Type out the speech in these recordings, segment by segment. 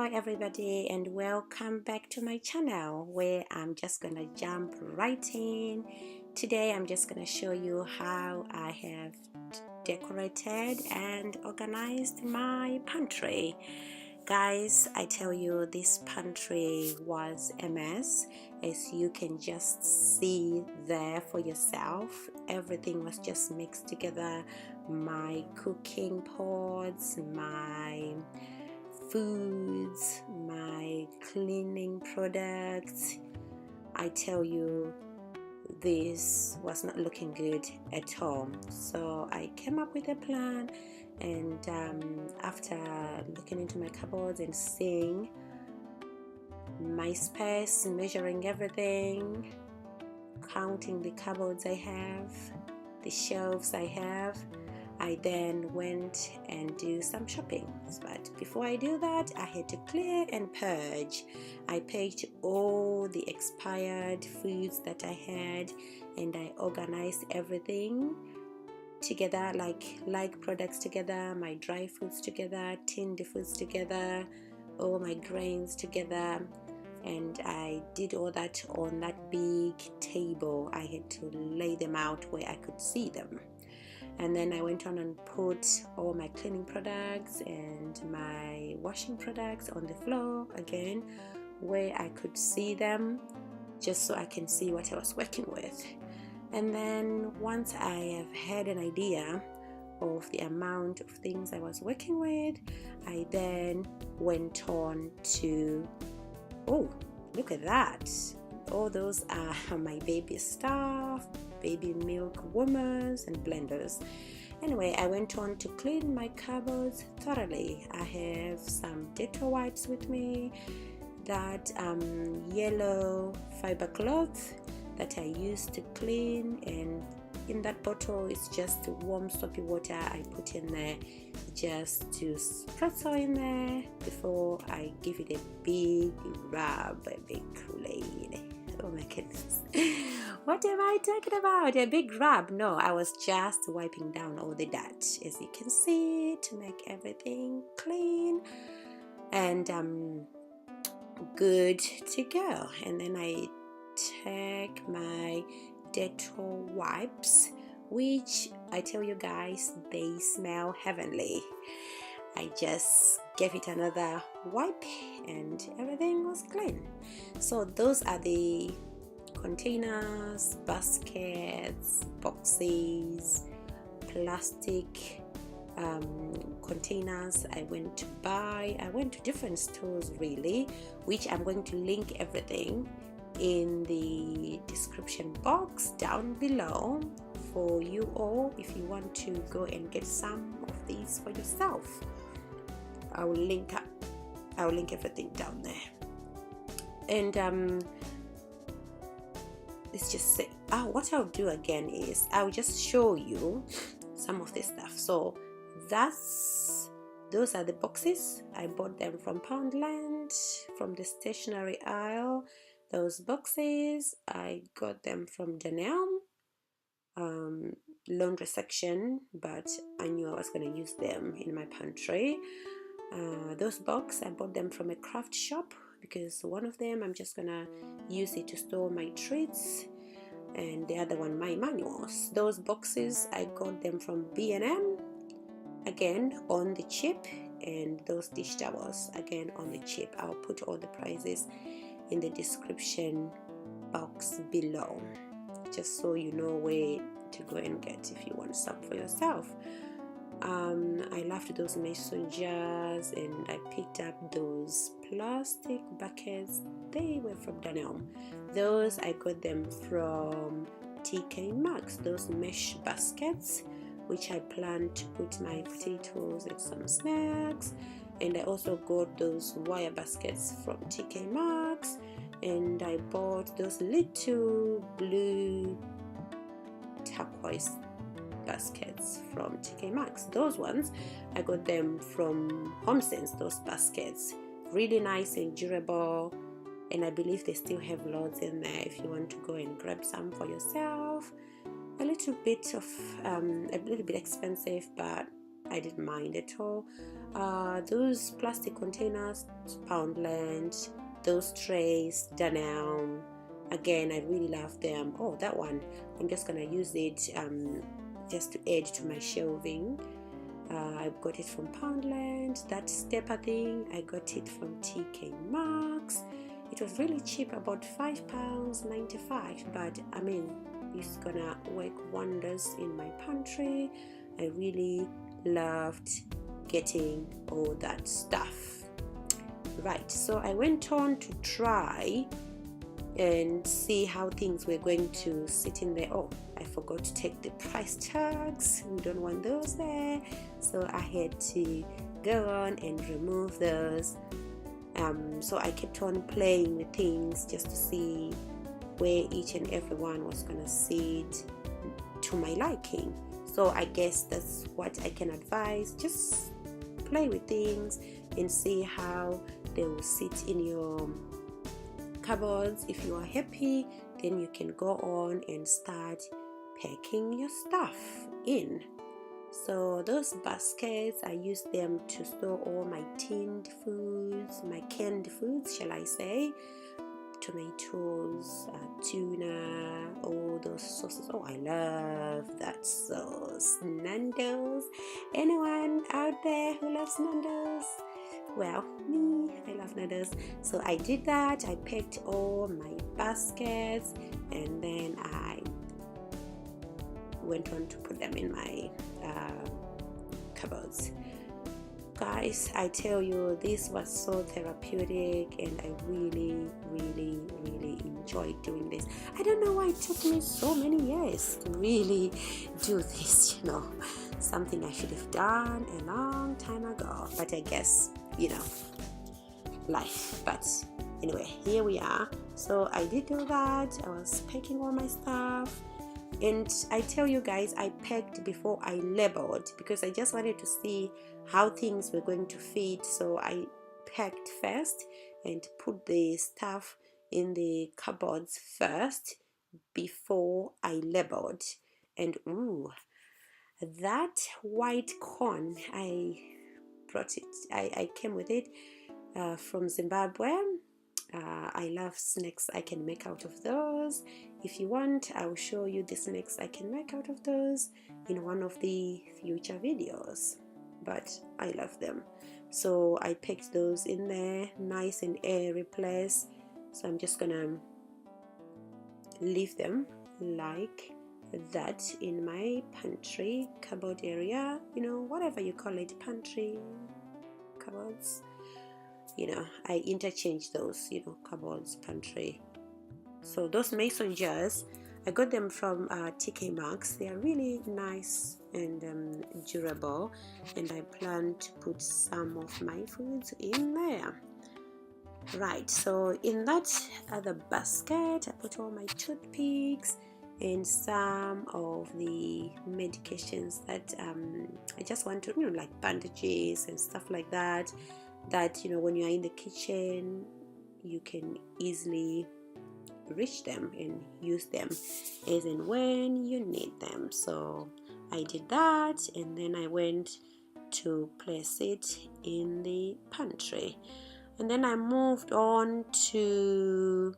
Hello everybody, and welcome back to my channel where I'm just gonna jump right in. Today I'm just gonna show you how I have decorated and organized my pantry. Guys, I tell you, this pantry was a mess, as you can just see there for yourself. Everything was just mixed together. My cooking pots, my foods, my cleaning products. I tell you, this was not looking good at all. So I came up with a plan, and after looking into my cupboards and seeing my space, measuring everything, counting the cupboards I have, the shelves I have, I then went and do some shopping. But before I do that, I had to clear and purge. I purged all the expired foods that I had, and I organized everything together, like products together, my dry foods together, tinned foods together, all my grains together. And I did all that on that big table. I had to lay them out where I could see them. And then I went on and put all my cleaning products and my washing products on the floor again, where I could see them, just so I can see what I was working with. And then once I have had an idea of the amount of things I was working with, I then went on to, oh, look at that. All those are my baby stuff, baby milk warmers and blenders. Anyway, I went on to clean my cupboards thoroughly. I have some Dettol wipes with me, that yellow fiber cloth that I use to clean, and in that bottle is just warm soapy water I put in there just to spritz in there before I give it a big rub, a big Kool-Aid. Oh my goodness. What am I talking about? A big rub? No, I was just wiping down all the dirt, as you can see, to make everything clean and good to go. And then I take my Dettol wipes, which I tell you guys, they smell heavenly. I just gave it another wipe and everything was clean. So those are the containers, baskets, boxes, plastic containers I went to buy. I went to different stores really, which I'm going to link everything in the description box down below for you all if you want to go and get some of these for yourself. I will link everything down there. And let's just say, what I'll do again is I'll just show you some of this stuff. So those are the boxes. I bought them from Poundland, from the stationery aisle. Those boxes I got them from Danielle laundry section, but I knew I was going to use them in my pantry. Those boxes I bought them from a craft shop, because one of them I'm just gonna use it to store my treats, and the other one my manuals. Those boxes I got them from B&M, again on the cheap, and those dish towels again on the cheap. I'll put all the prices in the description box below, just so you know where to go and get if you want some for yourself. I loved those mason jars, and I picked up those plastic buckets. They were from Danielle. Those I got them from TKmaxx, those mesh baskets, which I plan to put my potatoes and some snacks. And I also got those wire baskets from TKmaxx, and I bought those little blue turquoise baskets from TKmaxx. Those ones I got them from HomeSense. Those baskets, really nice and durable, and I believe they still have loads in there if you want to go and grab some for yourself. A little bit expensive, but I didn't mind at all. Those plastic containers, Poundland, those trays, Danone, again, I really love them. Oh, that one, I'm just gonna use it just to add to my shelving. I got it from Poundland. That stepper thing, I got it from TKmaxx. It was really cheap, about £5.95, but I mean, it's gonna work wonders in my pantry. I really loved getting all that stuff. Right, so I went on to try and see how things were going to sit in there. Oh, I forgot to take the price tags. We don't want those there, so I had to go on and remove those. So I kept on playing with things just to see where each and every one was gonna sit to my liking. So I guess that's what I can advise. Just play with things and see how they will sit in your cupboards. If you are happy, then you can go on and start packing your stuff in. So those baskets, I use them to store all my tinned foods, my canned foods, shall I say, tomatoes, tuna, all those sauces. Oh, I love that sauce. Nando's. Anyone out there who loves Nando's? Well, me, I love Nando's. So I did that. I packed all my baskets and then I went on to put them in my cupboards. Guys, I tell you, this was so therapeutic and I really enjoyed doing this. I don't know why it took me so many years to really do this, you know, something I should have done a long time ago, but I guess, you know, life. But anyway, here we are. So I did do that. I was packing all my stuff. And I tell you guys, I packed before I labeled because I just wanted to see how things were going to fit. So I packed first and put the stuff in the cupboards first before I labeled. And ooh, that white corn, I brought it, I came with it from Zimbabwe. I love snacks I can make out of those. If you want, I'll show you the snacks I can make out of those in one of the future videos, but I love them. So I packed those in there, nice and airy place. So I'm just gonna leave them like that in my pantry cupboard area, you know, whatever you call it, pantry, cupboards. You know, I interchange those, you know, cupboards, pantry. So those mason jars, I got them from TKmaxx. They are really nice and durable, and I plan to put some of my foods in there. Right, so in that other basket, I put all my toothpicks and some of the medications that I just want to, you know, like bandages and stuff like that, you know, when you are in the kitchen you can easily reach them and use them as and when you need them. So I did that, and then I went to place it in the pantry, and then I moved on to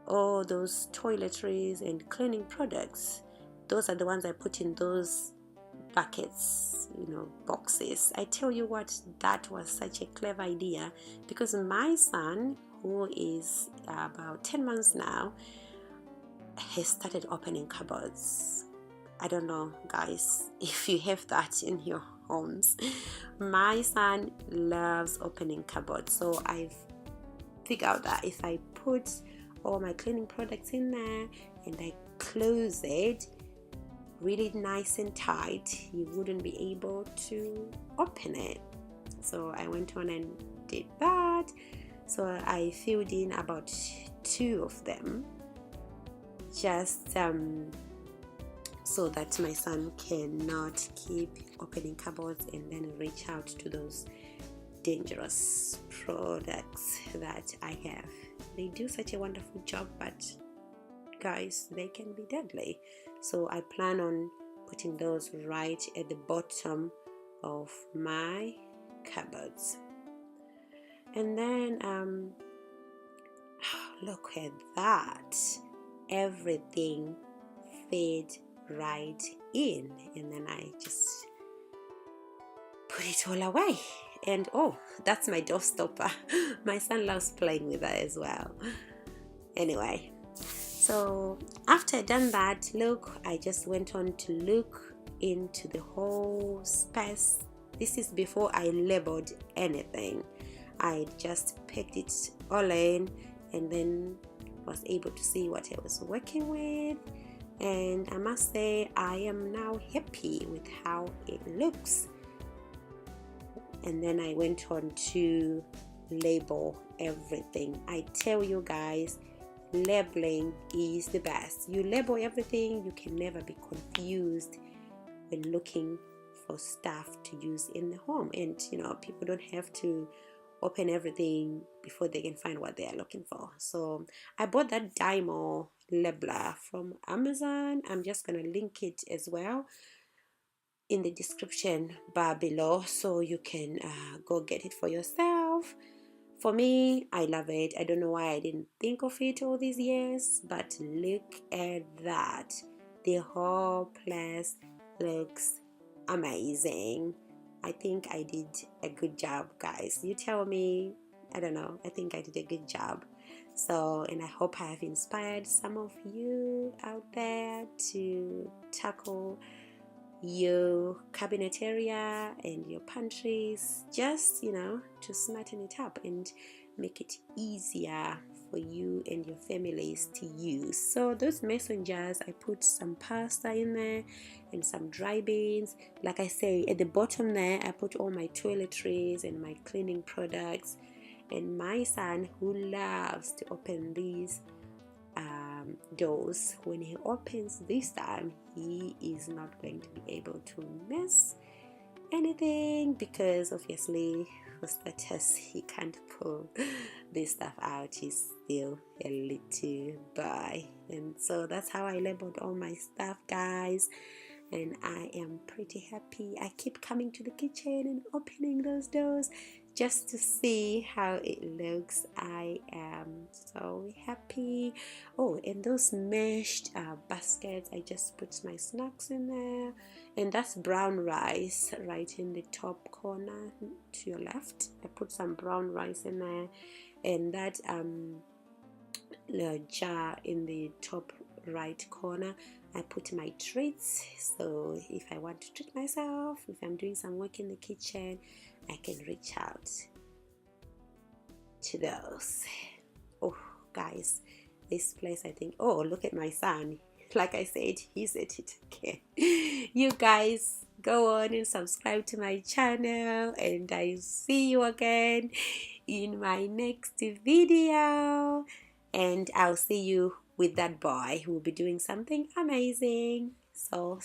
all those toiletries and cleaning products. Those are the ones I put in those buckets, you know, boxes. I tell you what, that was such a clever idea because my son, who is about 10 months now, has started opening cupboards. I don't know, guys, if you have that in your homes. My son loves opening cupboards, so I've figured out that if I put all my cleaning products in there and I close it really nice and tight, he wouldn't be able to open it. So I went on and did that. So I filled in about 2 of them, just so that my son cannot keep opening cupboards and then reach out to those dangerous products that I have. They do such a wonderful job, but guys, they can be deadly. So I plan on putting those right at the bottom of my cupboards. And then look at that, everything fit right in. And then I just put it all away. And oh, that's my door stopper. My son loves playing with that as well. Anyway, so after I done that, look, I just went on to look into the whole space. This is before I labeled anything. I just picked it all in and then was able to see what I was working with. And I must say, I am now happy with how it looks. And then I went on to label everything. I tell you guys, labeling is the best. You label everything, you can never be confused when looking for stuff to use in the home. And you know, people don't have to open everything before they can find what they are looking for. So I bought that Dymo labeler from Amazon. I'm just gonna link it as well in the description bar below, so you can go get it for yourself. For me, I love it. I don't know why I didn't think of it all these years, but look at that. The whole place looks amazing. I think I did a good job, guys. You tell me. I don't know. I think I did a good job. So, and I hope I have inspired some of you out there to tackle your cabinet area and your pantries, just, you know, to smarten it up and make it easier for you and your families to use. So those mason jars, I put some pasta in there and some dry beans. Like I say, at the bottom there, I put all my toiletries and my cleaning products. And my son, who loves to open these doors, when he opens this time, he is not going to be able to miss anything, because obviously for starters he can't pull this stuff out. He's still a little boy. And so that's how I labeled all my stuff, guys, and I am pretty happy. I keep coming to the kitchen and opening those doors just to see how it looks. I am so happy. Oh, and those meshed baskets, I just put my snacks in there. And that's brown rice right in the top corner to your left. I put some brown rice in there. And that jar in the top right corner, I put my treats. So if I want to treat myself, if I'm doing some work in the kitchen, I can reach out to those. Oh, guys, this place, I think, oh, look at my son. Like I said, he's at it again. You guys, go on and subscribe to my channel, and I see you again in my next video. And I'll see you with that boy who will be doing something amazing. So